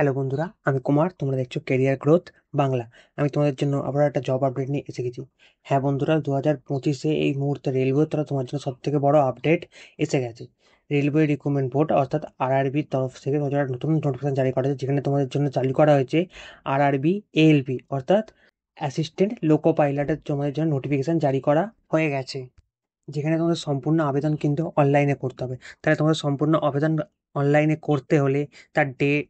Hello বন্ধুরা, আমি কুমার। তোমরা দেখছো কেরিয়ার গ্রোথ বাংলা। আমি তোমাদের জন্য আবার একটা জব আপডেট নিয়ে এসে গেছি। হ্যাঁ বন্ধুরা, 2025-এ এই মুহূর্তে রেলওয়ে তরফ তোমার জন্য সব থেকে বড় আপডেট এসে গেছে। রেলওয়ে রিক্রুটমেন্ট বোর্ড অর্থাৎ আরআরবির তরফ থেকে তোমাদের নতুন নোটিফিকেশন জারি করা হয়েছে, যেখানে তোমাদের জন্য চালু করা হয়েছে আরআরবি এএলপি অর্থাৎ অ্যাসিস্ট্যান্ট লোকো পাইলটের তোমাদের জন্য নোটিফিকেশন জারি করা হয়ে গেছে, যেখানে তোমাদের সম্পূর্ণ আবেদন কিন্তু অনলাইনে করতে হবে। তাহলে তোমাদের সম্পূর্ণ আবেদন অনলাইনে করতে হলে তার ডেট,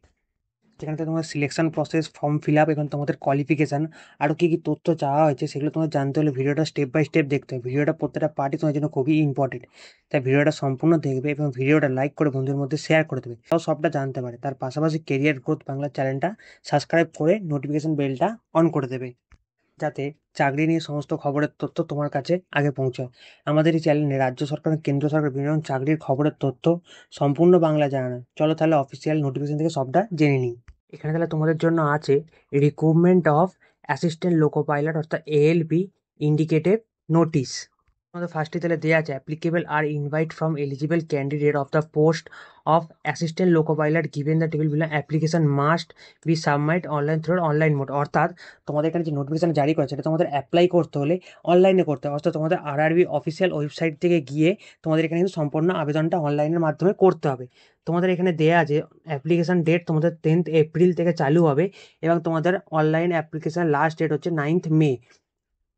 যেখানে থেকে তোমাদের selection process, form fill up এবং তোমাদের কোয়ালিফিকেশান, আরও কী কী তথ্য চাওয়া হয়েছে সেগুলো তোমাদের জানতে হলে ভিডিওটা স্টেপ বাই স্টেপ দেখতে হবে। ভিডিওটা প্রত্যেকটা পার্টি তোমার জন্য খুবই ইম্পর্টেন্ট, তাই ভিডিওটা সম্পূর্ণ দেখবে এবং ভিডিওটা লাইক করে বন্ধুদের মধ্যে শেয়ার করে দেবে, তাও সবটা জানতে পারে। তার পাশাপাশি কেরিয়ার গ্রোথ বাংলা চ্যানেলটা সাবস্ক্রাইব করে নোটিফিকেশন বেলটা অন করে দেবে, যাতে চাকরি নিয়ে সমস্ত খবরের তথ্য তোমার কাছে আগে পৌঁছায়। আমাদের এই চ্যানেলে রাজ্য সরকার, কেন্দ্র সরকার বিভিন্ন চাকরির খবরের তথ্য সম্পূর্ণ বাংলা জানানো। চলো তাহলে অফিসিয়াল নোটিফিকেশন থেকে সবটা জেনে নিই। এখানে তাহলে তোমাদের জন্য আছে recruitment of assistant loco pilot অর্থাৎ এএলপি ইন্ডিকেটিভ নোটিশ। আমাদের ফার্স্টে তাহলে দেওয়া আছে applicable are invite from eligible candidate of the post of assistant loco pilot given the table below application must be submit online through online mode. অর্থাৎ তোমাদের এখানে যে নোটিফিকেশন জারি করেছে সেটা তোমাদের অ্যাপ্লাই করতে হলে অনলাইনে করতে হবে, অর্থাৎ তোমাদের আরআরবি অফিসিয়াল ওয়েবসাইট থেকে গিয়ে তোমাদের এখানে কিন্তু সম্পূর্ণ আবেদনটা অনলাইনের মাধ্যমে করতে হবে। তোমাদের এখানে দেয়া আছে অ্যাপ্লিকেশন ডেট তোমাদের 10th এপ্রিল থেকে চালু হবে এবং তোমাদের অনলাইন অ্যাপ্লিকেশন লাস্ট ডেট হচ্ছে 9th মে।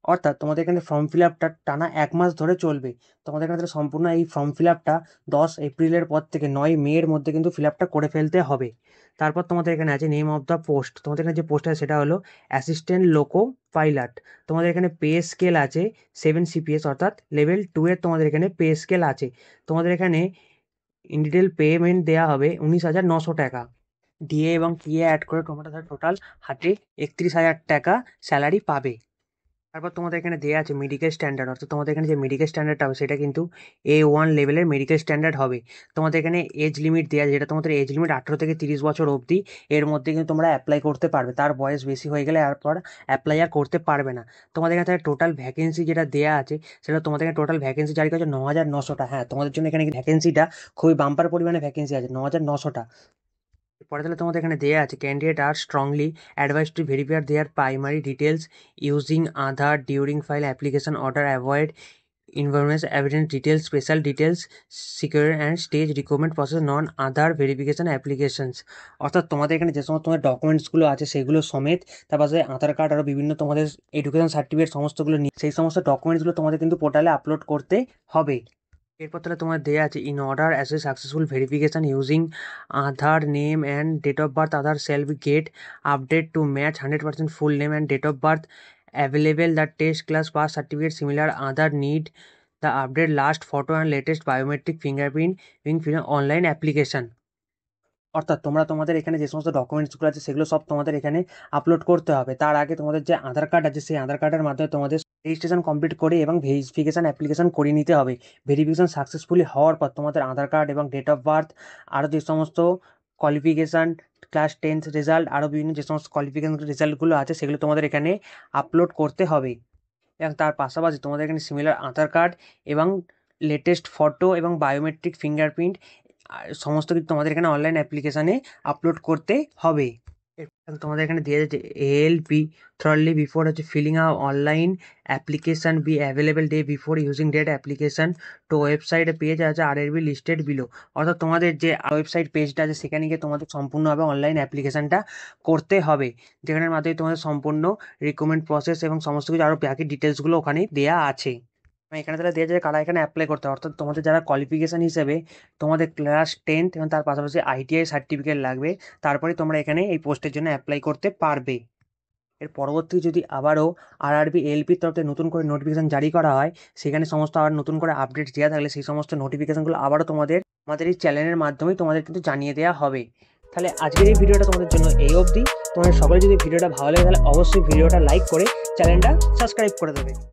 অর্থাৎ তোমাদের এখানে ফর্ম ফিল আপটা টানা 1 মাস ধরে চলবে। তোমাদের এখানে সম্পূর্ণ এই ফর্ম ফিল আপটা 10 এপ্রিলের পর থেকে 9 মের মধ্যে কিন্তু ফিল আপটা করে ফেলতে হবে। তারপর তোমাদের এখানে আছে নেম অফ দ্য পোস্ট। তোমাদের এখানে যে পোস্ট আছে সেটা হলো অ্যাসিস্ট্যান্ট লোকো পাইলট। তোমাদের এখানে পে স্কেল আছে 7 CPS অর্থাৎ লেভেল 2 এর তোমাদের এখানে পে স্কেল আছে। তোমাদের এখানে ইন ডিটেল পেমেন্ট দেওয়া হবে 19,900 টাকা। ডিএ এবং টিএ অ্যাড করে তোমরা টোটাল হাতে 31,000 টাকা স্যালারি পাবে। তারপর তোমাদের এখানে দেওয়া আছে মেডিকেল স্ট্যান্ডার্ড, অর্থাৎ তোমাদের এখানে যে মেডিকেল স্ট্যান্ডার্ডটা হবে সেটা কিন্তু A1 লেভেলের মেডিকেল স্ট্যান্ডার্ড হবে। তোমাদের এখানে এজ লিমিট দেওয়া আছে, যেটা তোমাদের এজ লিমিট 18 থেকে 30 বছর অবধি। এর মধ্যে কিন্তু তোমরা অ্যাপ্লাই করতে পারবে, তার বয়স বেশি হয়ে গেলে এরপর অ্যাপ্লাই আর করতে পারবে না। তোমাদের এখানে টোটাল ভ্যাকেন্সি যেটা দেওয়া আছে সেটা তোমাদের এখানে টোটাল ভ্যাকেন্সি জারি করেছে 9,900টা। হ্যাঁ, তোমাদের জন্য এখানে ভ্যাকেন্সিটা খুবই বাম্পার পরিমাণে ভ্যাকেন্সি আছে, 9,900টা। পরে তাহলে তোমাদের এখানে দেওয়া আছে candidate R strongly advice to verify there primary details using Aadhaar during file application order avoid information evidence details special details secure and stage recruitment process non Aadhaar verification applications. অর্থাৎ তোমাদের এখানে যে সমস্ত তোমাদের ডকুমেন্টসগুলো আছে সেগুলো সমেত, তার পাশে আধার কার্ড আরও বিভিন্ন তোমাদের এডুকেশন সার্টিফিকেট সমস্তগুলো নিয়ে সেই সমস্ত ডকুমেন্টসগুলো তোমাদের কিন্তু পোর্টালে আপলোড করতে হবে। এরপর তাহলে তোমার দেওয়া আছে in order as a successful verification using Aadhaar name and date of birth Aadhaar shall be get update to match 100% full name and date of birth available the test class pass certificate similar Aadhaar need the update last photo and latest biometric fingerprint online application. অর্থাৎ তোমরা তোমাদের এখানে যে সমস্ত ডকুমেন্টসগুলো আছে সেগুলো সব তোমাদের এখানে আপলোড করতে হবে। তার আগে তোমাদের যে আধার কার্ড আছে সেই আধার কার্ডের মাধ্যমে তোমাদের রেজিস্ট্রেশন কমপ্লিট করে এবং ভেরিফিকেশান অ্যাপ্লিকেশান করিয়ে নিতে হবে। ভেরিফিকেশান সাকসেসফুলি হওয়ার পর তোমাদের আধার কার্ড এবং ডেট অফ বার্থ, আরও যে সমস্ত কোয়ালিফিকেশান, ক্লাস 10th রেজাল্ট, আরও বিভিন্ন যে সমস্ত কোয়ালিফিকেশান রেজাল্টগুলো আছে সেগুলো তোমাদের এখানে আপলোড করতে হবে। এবং তার পাশাপাশি তোমাদের এখানে সিমিলার আধার কার্ড এবং লেটেস্ট ফটো এবং বায়োমেট্রিক ফিঙ্গারপ্রিন্ট সমস্ত কিছু তোমাদের এখানে অনলাইন অ্যাপ্লিকেশানে আপলোড করতে হবে। তোমাদের এখানে দেওয়া যাচ্ছে এএলপি থ্রলি বিফোর হচ্ছে filling a online application be available day before using date application তো ওয়েবসাইটে পেজ আছে আরআরবি লিস্টেড বিলো। অর্থাৎ তোমাদের যে ওয়েবসাইট পেজটা আছে সেখানে গিয়ে তোমাদের সম্পূর্ণভাবে অনলাইন অ্যাপ্লিকেশানটা করতে হবে, যেখানের মাধ্যমে তোমাদের সম্পূর্ণ রিক্রুটমেন্ট প্রসেস এবং সমস্ত কিছু আরও বাকি ডিটেলসগুলো ওখানে দেওয়া আছে। এখানে তাহলে দেওয়া যায় কারা এখানে অ্যাপ্লাই করতে হবে, অর্থাৎ তোমাদের যারা কোয়ালিফিকেশান হিসেবে তোমাদের ক্লাস 10th এবং তার পাশাপাশি আইটিআই সার্টিফিকেট লাগবে, তারপরে তোমরা এখানে এই পোস্টের জন্য অ্যাপ্লাই করতে পারবে। এর পরবর্তী যদি আবারও আরআরবি এলপির তরফ থেকে নতুন করে নোটিফিকেশান জারি করা হয়, সেখানে সমস্ত আবার নতুন করে আপডেট দেওয়া থাকলে সেই সমস্ত নোটিফিকেশানগুলো আবারও আমাদের এই চ্যানেলের মাধ্যমেই তোমাদের কিন্তু জানিয়ে দেওয়া হবে। তাহলে আজকের এই ভিডিওটা তোমাদের জন্য এই অবধি। তোমাদের সকলে যদি ভিডিওটা ভালো লাগে তাহলে অবশ্যই ভিডিওটা লাইক করে চ্যানেলটা সাবস্ক্রাইব করে দেবে।